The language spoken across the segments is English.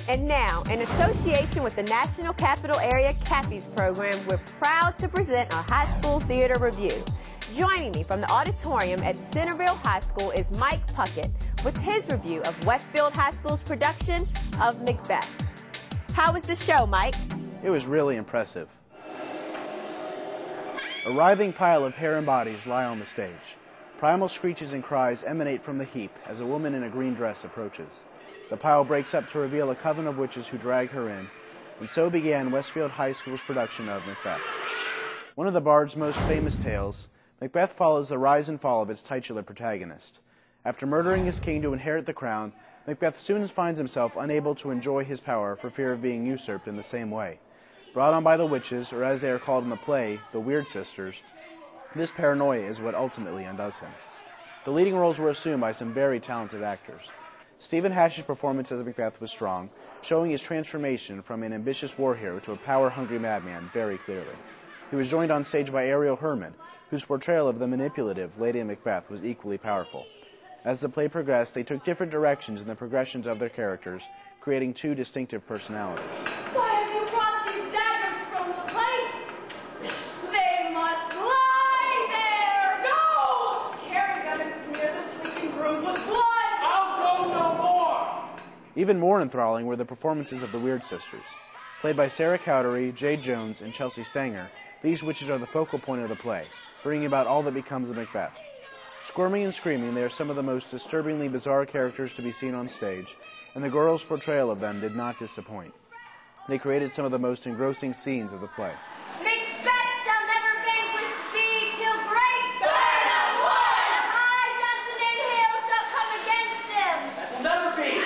And now, in association with the National Capital Area CAPPIES program, we're proud to present our high school theater review. Joining me from the auditorium at Centerville High School is Mike Puckett with his review of Westfield High School's production of Macbeth. How was the show, Mike? It was really impressive. A writhing pile of hair and bodies lie on the stage. Primal screeches and cries emanate from the heap as a woman in a green dress approaches. The pile breaks up to reveal a coven of witches who drag her in, and so began Westfield High School's production of Macbeth. One of the bard's most famous tales, Macbeth follows the rise and fall of its titular protagonist. After murdering his king to inherit the crown, Macbeth soon finds himself unable to enjoy his power for fear of being usurped in the same way. Brought on by the witches, or as they are called in the play, the Weird Sisters, this paranoia is what ultimately undoes him. The leading roles were assumed by some very talented actors. Stephen Hash's performance as Macbeth was strong, showing his transformation from an ambitious war hero to a power-hungry madman very clearly. He was joined on stage by Ariel Herman, whose portrayal of the manipulative Lady Macbeth was equally powerful. As the play progressed, they took different directions in the progressions of their characters, creating two distinctive personalities. Why have you brought these daggers from the place? They must lie there! Go! Carry them and smear the sleeping grooms with blood! I'll go no more! Even more enthralling were the performances of the Weird Sisters. Played by Sarah Cowdery, Jade Jones, and Chelsea Stanger, these witches are the focal point of the play, bringing about all that becomes of Macbeth. Squirming and screaming, they are some of the most disturbingly bizarre characters to be seen on stage, and the girls' portrayal of them did not disappoint. They created some of the most engrossing scenes of the play. Macbeth shall never vanquish thee till great burn of wood! I, Johnson and Hale, shall come against him! That will never be!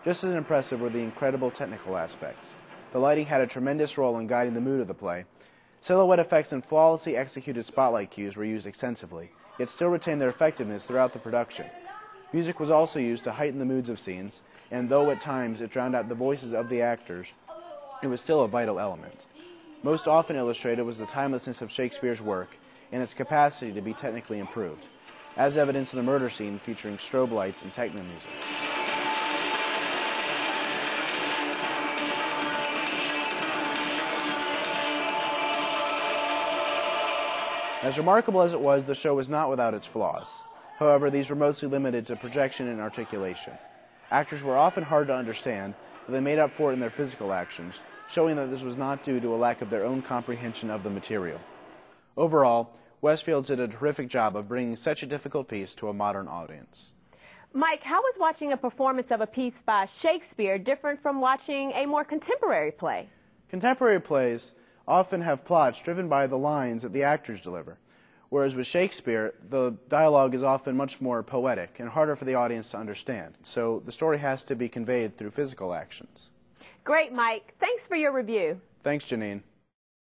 Just as impressive were the incredible technical aspects. The lighting had a tremendous role in guiding the mood of the play. Silhouette effects and flawlessly executed spotlight cues were used extensively, yet still retained their effectiveness throughout the production. Music was also used to heighten the moods of scenes, and though at times it drowned out the voices of the actors, it was still a vital element. Most often illustrated was the timelessness of Shakespeare's work and its capacity to be technically improved, as evidenced in the murder scene featuring strobe lights and techno music. As remarkable as it was, the show was not without its flaws. However, these were mostly limited to projection and articulation. Actors were often hard to understand, but they made up for it in their physical actions, showing that this was not due to a lack of their own comprehension of the material. Overall, Westfield did a terrific job of bringing such a difficult piece to a modern audience. Mike, how was watching a performance of a piece by Shakespeare different from watching a more contemporary play? Contemporary plays often have plots driven by the lines that the actors deliver, whereas with Shakespeare, the dialogue is often much more poetic and harder for the audience to understand, so the story has to be conveyed through physical actions. Great, Mike. Thanks for your review. Thanks, Janine.